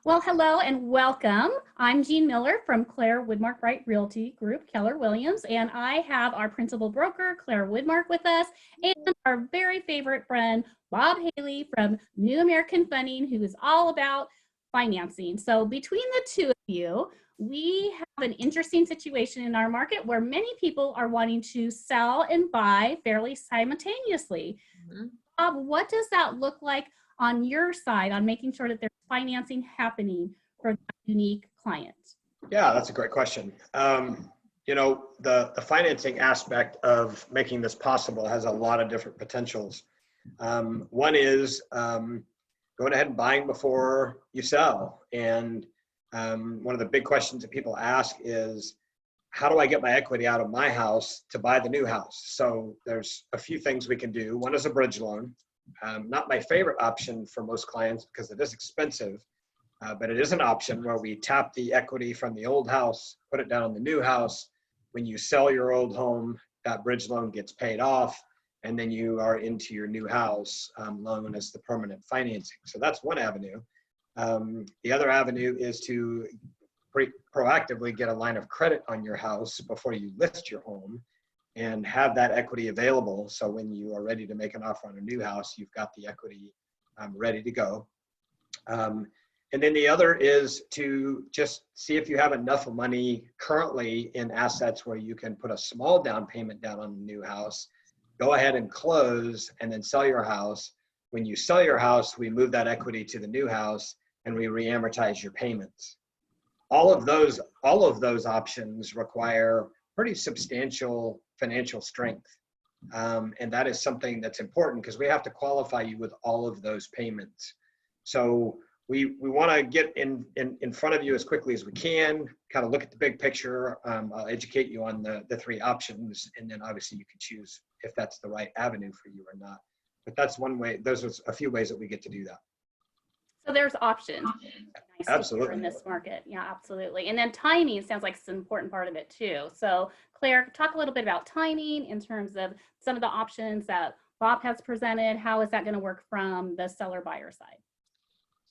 Well, hello and welcome. I'm Jean Miller from Claire Widmark-Wright Realty Group, Keller Williams, and I have our principal broker, Claire Widmark, with us, and our very favorite friend, Bob Haley from New American Funding, who is all about financing. So between the two of you, we have an interesting situation in our market where many people are wanting to sell and buy fairly simultaneously. Mhm. Bob, what does that look like on your side on making sure that there's financing happening for that unique client? Yeah, that's a great question. The financing aspect of making this possible has a lot of different potentials. One is going ahead and buying before you sell. And one of the big questions that people ask is, how do I get my equity out of my house to buy the new house? So there's a few things we can do. One is a bridge loan. Not my favorite option for most clients because it is expensive. But it is an option where we tap the equity from the old house, put it down on the new house. When you sell your old home, that bridge loan gets paid off, and then you are into your new house, known as the permanent financing. So that's one avenue. The other avenue is to proactively get a line of credit on your house before you list your home and have that equity available. So when you are ready to make an offer on a new house, you've got the equity ready to go. And then the other is to just see if you have enough money currently in assets where you can put a small down payment down on the new house, go ahead and close, and then sell your house. When you sell your house, we move that equity to the new house and we re-amortize your payments. All of those options require pretty substantial financial strength. And that is something that's important because we have to qualify you with all of those payments. So we want to get in front of you as quickly as we can, kind of look at the big picture. I'll educate you on the three options, and then obviously you can choose if that's the right avenue for you or not. But that's one way. Those are a few ways that we get to do that. So there's options. Nice Absolutely. in this market. Yeah, absolutely. And then timing sounds like it's an important part of it too. So Claire, talk a little bit about timing in terms of some of the options that Bob has presented. How is that going to work from the seller buyer side?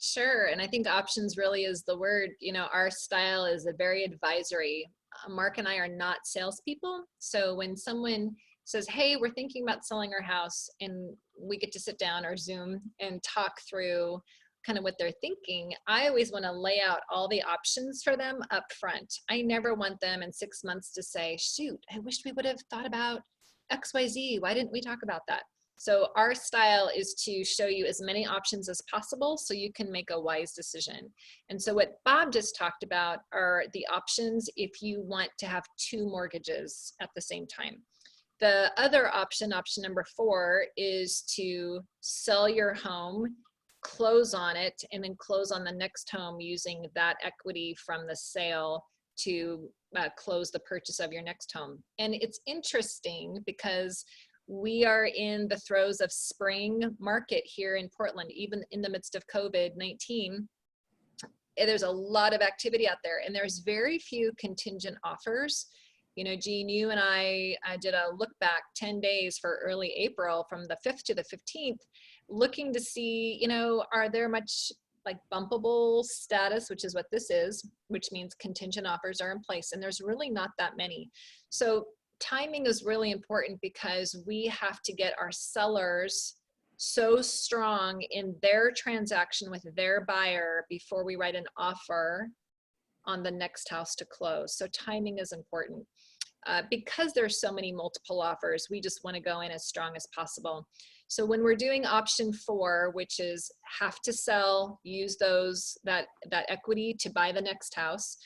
Sure, and I think options really is the word. Our style is a very advisory. Mark and I are not salespeople. So when someone says, hey, we're thinking about selling our house, and we get to sit down or Zoom and talk through kind of what they're thinking, I always want to lay out all the options for them up front. I never want them in 6 months to say, shoot, I wish we would have thought about XYZ. Why didn't we talk about that? So our style is to show you as many options as possible so you can make a wise decision. And so what Bob just talked about are the options if you want to have 2 mortgages at the same time. The other option, option number 4, is to sell your home, close on it, and then close on the next home using that equity from the sale to close the purchase of your next home. And it's interesting because we are in the throes of spring market here in Portland, even in the midst of COVID-19. There's a lot of activity out there, and there's very few contingent offers. Jean, you and I did a look back 10 days for early April from the 5th to the 15th, looking to see, are there much like bumpable status, which is what this is, which means contingent offers are in place, and there's really not that many. So timing is really important because we have to get our sellers so strong in their transaction with their buyer before we write an offer on the next house to close. So timing is important. Because there's so many multiple offers, we just want to go in as strong as possible. So when we're doing option 4, which is have to sell, use that equity to buy the next house,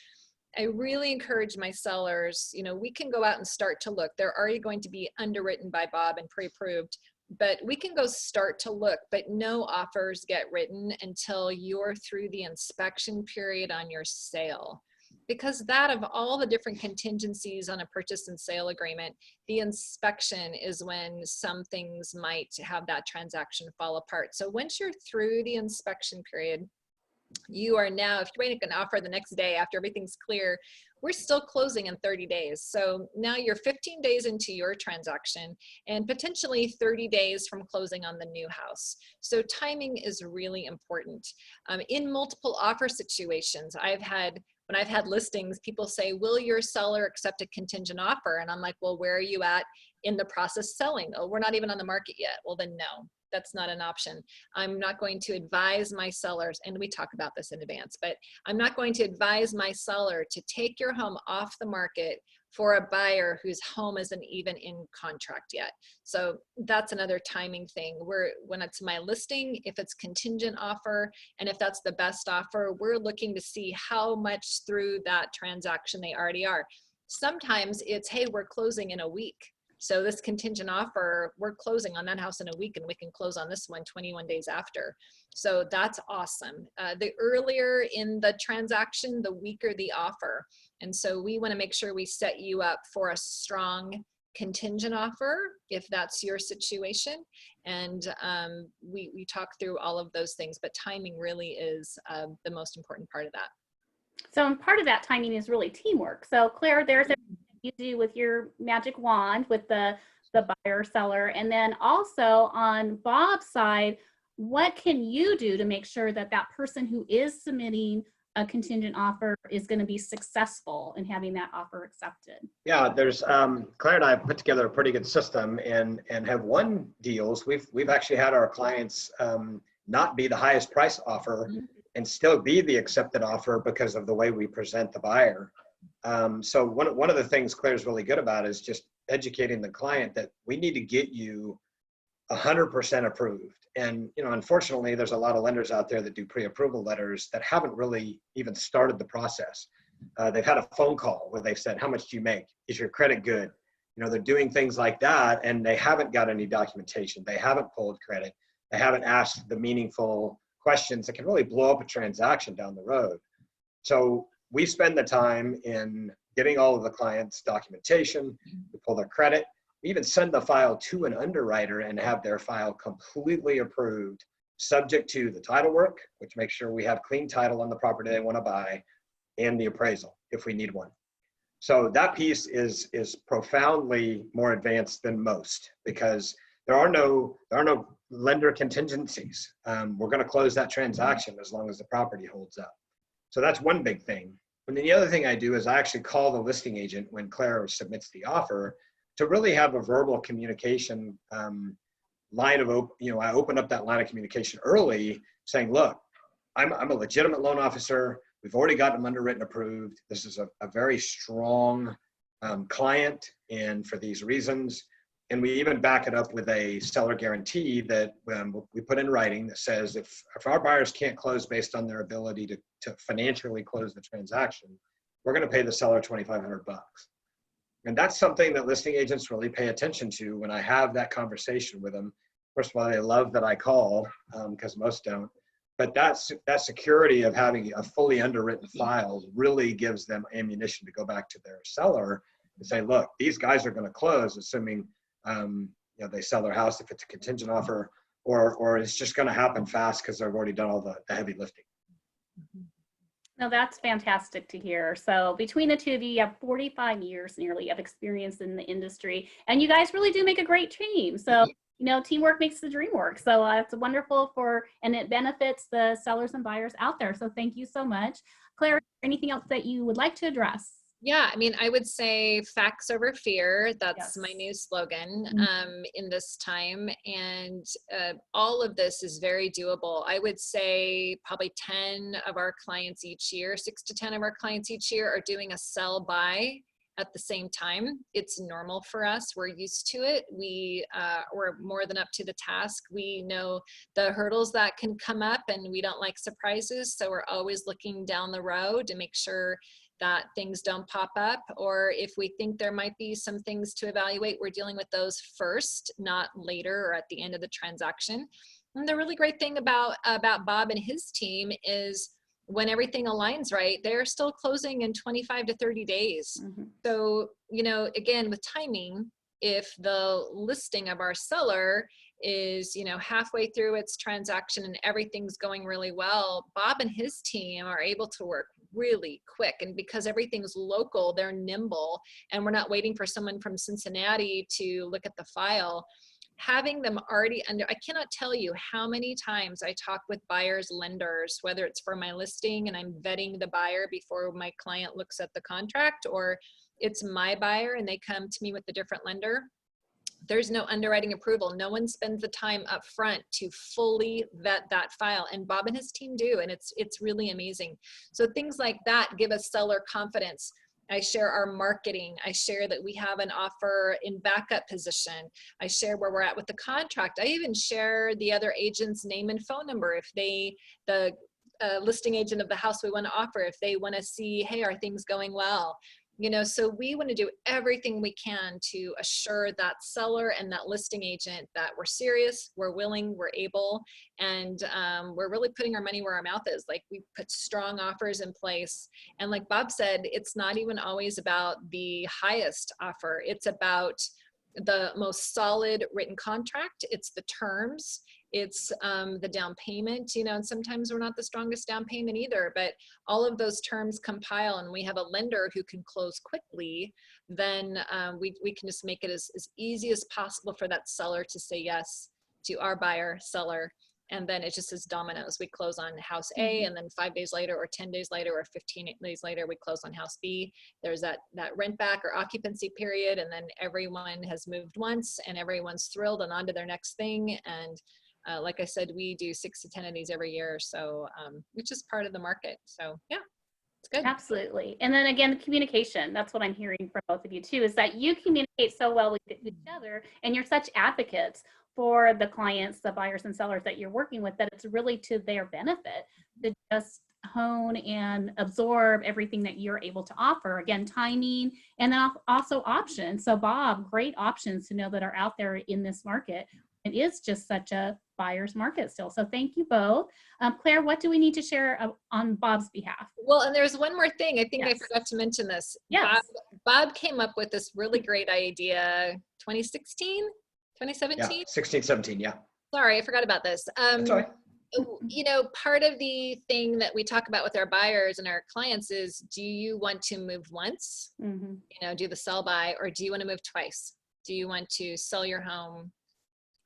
I really encourage my sellers, we can go out and start to look. They're already going to be underwritten by Bob and pre-approved, but we can go start to look, but no offers get written until you're through the inspection period on your sale. Because that, of all the different contingencies on a purchase and sale agreement, the inspection is when some things might have that transaction fall apart. So once you're through the inspection period, you are now, if you're making an offer the next day after everything's clear, we're still closing in 30 days. So now you're 15 days into your transaction and potentially 30 days from closing on the new house. So timing is really important. In multiple offer situations, when I've had listings, people say, will your seller accept a contingent offer? And I'm like, well, where are you at in the process selling? Oh, we're not even on the market yet. Well, then no, that's not an option. I'm not going to advise my sellers, and we talk about this in advance, but I'm not going to advise my seller to take your home off the market for a buyer whose home isn't even in contract yet. So that's another timing thing. When it's my listing, if it's contingent offer, and if that's the best offer, we're looking to see how much through that transaction they already are. Sometimes it's, hey, we're closing in a week. So this contingent offer, we're closing on that house in a week and we can close on this one 21 days after. So that's awesome. The earlier in the transaction, the weaker the offer. And so we want to make sure we set you up for a strong contingent offer if that's your situation. And we talk through all of those things, but timing really is the most important part of that. So part of that timing is really teamwork. So Claire, there's a you do with your magic wand with the buyer seller, and then also on Bob's side, what can you do to make sure that that person who is submitting a contingent offer is going to be successful in having that offer accepted? Yeah, there's Claire and I have put together a pretty good system and have won deals. We've actually had our clients not be the highest price offer and still be the accepted offer because of the way we present the buyer. So one of the things Claire's really good about is just educating the client that we need to get you 100% approved. And, you know, unfortunately, there's a lot of lenders out there that do pre-approval letters that haven't really even started the process. They've had a phone call where they've said, how much do you make? Is your credit good? You know, they're doing things like that and they haven't got any documentation. They haven't pulled credit. They haven't asked the meaningful questions that can really blow up a transaction down the road. So we spend the time in getting all of the clients' documentation, we pull their credit, we even send the file to an underwriter and have their file completely approved, subject to the title work, which makes sure we have clean title on the property they want to buy, and the appraisal, if we need one. So that piece is profoundly more advanced than most because there are no lender contingencies. We're going to close that transaction as long as the property holds up. So that's one big thing. And then the other thing I do is I actually call the listing agent when Claire submits the offer to really have a verbal communication line of, I open up that line of communication early saying, look, I'm a legitimate loan officer. We've already got them underwritten, approved. This is a very strong client and for these reasons. And we even back it up with a seller guarantee that we put in writing that says if our buyers can't close based on their ability to financially close the transaction, we're going to pay the seller $2,500. And that's something that listing agents really pay attention to when I have that conversation with them. First of all, they love that I call because most don't. But that security of having a fully underwritten file really gives them ammunition to go back to their seller and say, look, these guys are going to close, assuming they sell their house if it's a contingent offer, or it's just going to happen fast because they've already done all the heavy lifting. No, that's fantastic to hear. So between the two of you have 45 years nearly of experience in the industry, and you guys really do make a great team. So, teamwork makes the dream work. So it's wonderful and it benefits the sellers and buyers out there. So thank you so much. Claire, anything else that you would like to address? Yeah, I mean, I would say facts over fear. That's Yes. my new slogan in this time. And all of this is very doable. I would say probably 10 of our clients each year, 6 to 10 of our clients each year are doing a sell buy at the same time. It's normal for us. We're used to it. We're more than up to the task. We know the hurdles that can come up and we don't like surprises. So we're always looking down the road to make sure that things don't pop up, or if we think there might be some things to evaluate, we're dealing with those first, not later or at the end of the transaction. And the really great thing about Bob and his team is when everything aligns right, they're still closing in 25 to 30 days. So, again, with timing, if the listing of our seller is, you know, halfway through its transaction and everything's going really well, Bob and his team are able to work really quick. And because everything's local, they're nimble, and we're not waiting for someone from Cincinnati to look at the file. Having them already under, I cannot tell you how many times I talk with buyers, lenders, whether it's for my listing and I'm vetting the buyer before my client looks at the contract, or it's my buyer and they come to me with a different lender. There's no underwriting approval. No one spends the time up front to fully vet that file, and Bob and his team do, and it's really amazing. So things like that give a seller confidence. I share our marketing. I share that we have an offer in backup position. I share where we're at with the contract. I even share the other agent's name and phone number if they, the listing agent of the house we want to offer, if they want to see, hey, are things going well? You know, so we want to do everything we can to assure that seller and that listing agent that we're serious, we're willing, we're able, and we're really putting our money where our mouth is. Like, we put strong offers in place. And like Bob said, it's not even always about the highest offer. It's about the most solid written contract. It's the terms. It's the down payment, you know, and sometimes we're not the strongest down payment either, but all of those terms compile, and we have a lender who can close quickly, then we can just make it as easy as possible for that seller to say yes to our buyer, seller, and then it just is dominoes. We close on house A, and then 5 days later or 10 days later or 15 days later, we close on house B. There's that rent back or occupancy period, and then everyone has moved once and everyone's thrilled and on to their next thing. And like I said, we do 6 to 10 of these every year. So it's just part of the market. So yeah, it's good. Absolutely. And then again, the communication, that's what I'm hearing from both of you too, is that you communicate so well with each other, and you're such advocates for the clients, the buyers and sellers that you're working with, that it's really to their benefit to just hone and absorb everything that you're able to offer. Again, timing, and then also options. So Bob, great options to know that are out there in this market. It is just such a buyer's market still. So thank you both. Claire, what do we need to share on Bob's behalf? Well, and there's one more thing. I think Yes. I forgot to mention this. Yes. Bob came up with this really great idea, 2016, 2017? Yeah, 16, 17, yeah. Sorry, I forgot about this. That's all right. You know, part of the thing that we talk about with our buyers and our clients is, do you want to move once, you know, do the sell by, or do you want to move twice? Do you want to sell your home,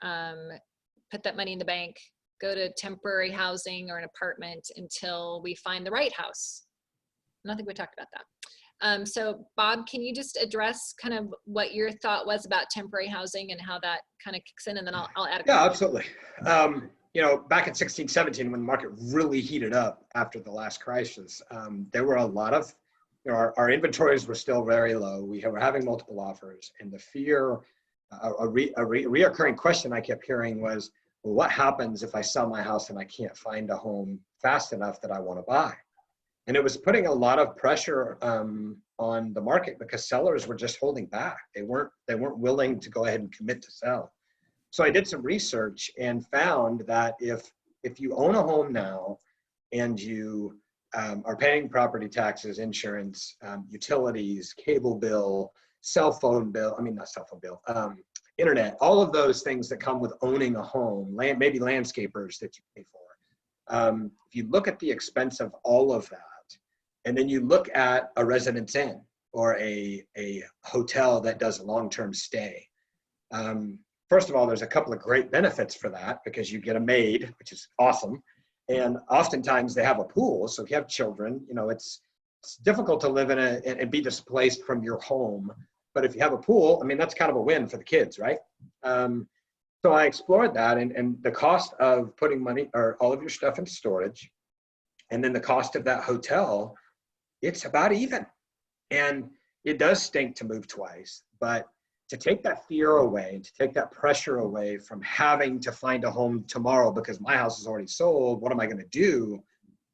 put that money in the bank, go to temporary housing or an apartment until we find the right house? I don't think we talked about that. So Bob, can you just address kind of what your thought was about temporary housing and how that kind of kicks in, and then I'll add a Yeah, absolutely. You know, back in 16, 17, when the market really heated up after the last crisis, there were a lot of, you know, our inventories were still very low. We were having multiple offers, and the fear, a reoccurring question I kept hearing was, well, what happens if I sell my house and I can't find a home fast enough that I want to buy? And it was putting a lot of pressure on the market, because sellers were just holding back. They weren't willing to go ahead and commit to sell. So I did some research and found that if you own a home now and you are paying property taxes, insurance, utilities, cable bill, cell phone bill, I mean, not cell phone bill, internet, all of those things that come with owning a home, maybe landscapers that you pay for. If you look at the expense of all of that, and then you look at a Residence Inn or a hotel that does a long-term stay, first of all, there's a couple of great benefits for that, because you get a maid, which is awesome. And oftentimes they have a pool. So if you have children, you know, it's difficult to live in and be displaced from your home. But if you have a pool, I mean, that's kind of a win for the kids, right? So I explored that, and the cost of putting money or all of your stuff in storage, and then the cost of that hotel, it's about even. And it does stink to move twice, but to take that fear away and to take that pressure away from having to find a home tomorrow because my house is already sold, what am I going to do?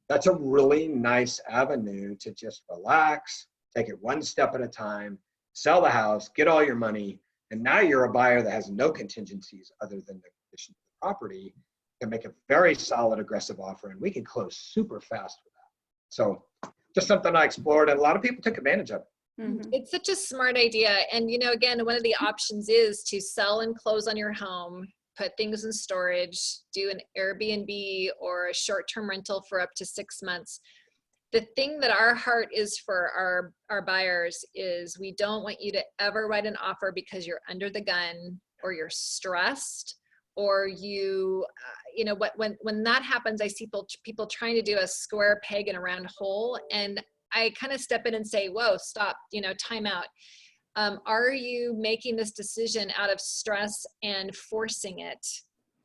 That's a really nice avenue to just relax, take it one step at a time, sell the house, get all your money, and now you're a buyer that has no contingencies other than the condition of the property, can make a very solid, aggressive offer, and we can close super fast with that. So just something I explored, and a lot of people took advantage of it. It's such a smart idea. And, you know, again, one of the options is to sell and close on your home, put things in storage, do an Airbnb or a short-term rental for up to 6 months. The thing that our heart is for our buyers is we don't want you to ever write an offer because you're under the gun or you're stressed or you know, when that happens, I see people trying to do a square peg in a round hole, and I kind of step in and say, whoa, stop, you know, time out. Are you making this decision out of stress and forcing it?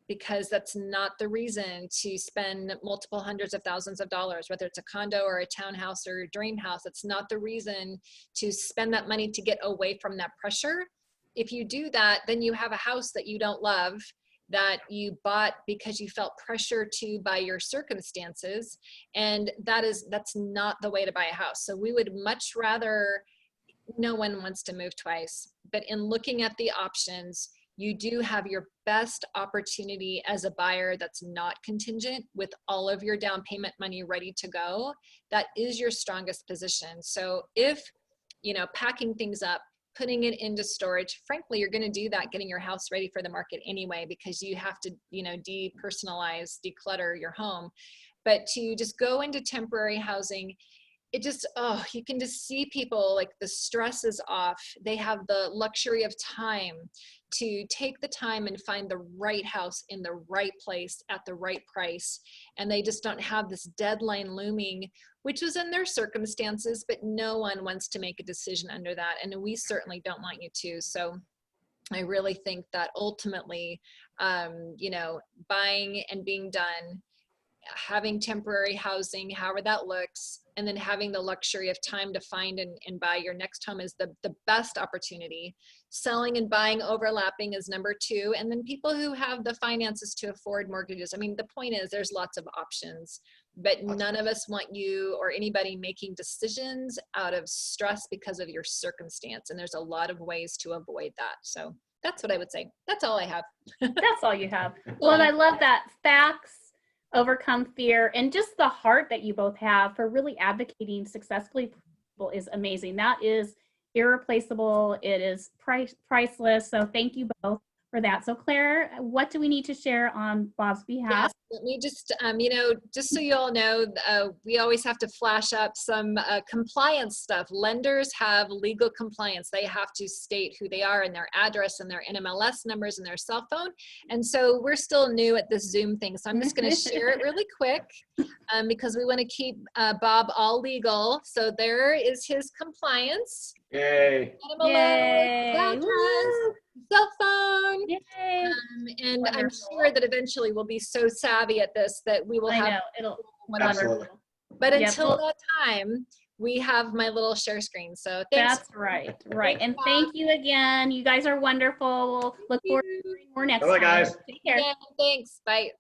Because that's not the reason to spend multiple hundreds of thousands of dollars, whether it's a condo or a townhouse or a dream house. It's not the reason to spend that money to get away from that pressure. If you do that, then you have a house that you don't love, that you bought because you felt pressure to by your circumstances. And that's not the way to buy a house. So we would much rather, no one wants to move twice, but in looking at the options, you do have your best opportunity as a buyer that's not contingent with all of your down payment money ready to go. That is your strongest position. So if, you know, packing things up, putting it into storage, frankly, you're going to do that getting your house ready for the market anyway, because you have to, you know, depersonalize, declutter your home. But to just go into temporary housing, it just, oh, you can just see people, like, the stress is off. They have the luxury of time to take the time and find the right house in the right place at the right price. And they just don't have this deadline looming, which was in their circumstances, but no one wants to make a decision under that. And we certainly don't want you to. So I really think that ultimately, you know, buying and being done, having temporary housing, however that looks, and then having the luxury of time to find and buy your next home is the best opportunity. Selling and buying overlapping is number 2. And then people who have the finances to afford mortgages. I mean, the point is there's lots of options, but none of us want you or anybody making decisions out of stress because of your circumstance. And there's a lot of ways to avoid that. So that's what I would say. That's all I have. That's all you have. Well, and I love that. Facts overcome fear, and just the heart that you both have for really advocating successfully for people is amazing. That is irreplaceable. It is priceless. So thank you both for that. So Claire, what do we need to share on Bob's behalf? Yes, let me just, you know, just so you all know, we always have to flash up some compliance stuff. Lenders have legal compliance. They have to state who they are and their address and their NMLS numbers and their cell phone. And so we're still new at this Zoom thing. So I'm just going to share it really quick because we want to keep Bob all legal. So there is his compliance. Yay. NMLS, Yay. address, Woo. cell phone. Yay. And Wonderful. I'm sure that eventually we'll be so savvy at this that we will I have know it'll Absolutely. wonderful. But Yep. until that time, we have my little share screen. So thanks. That's right. Right. Thanks, And Bob. thank you again. You guys are wonderful. We'll look forward to hearing more next Bye, time. guys. Take care. Yeah, thanks. Bye.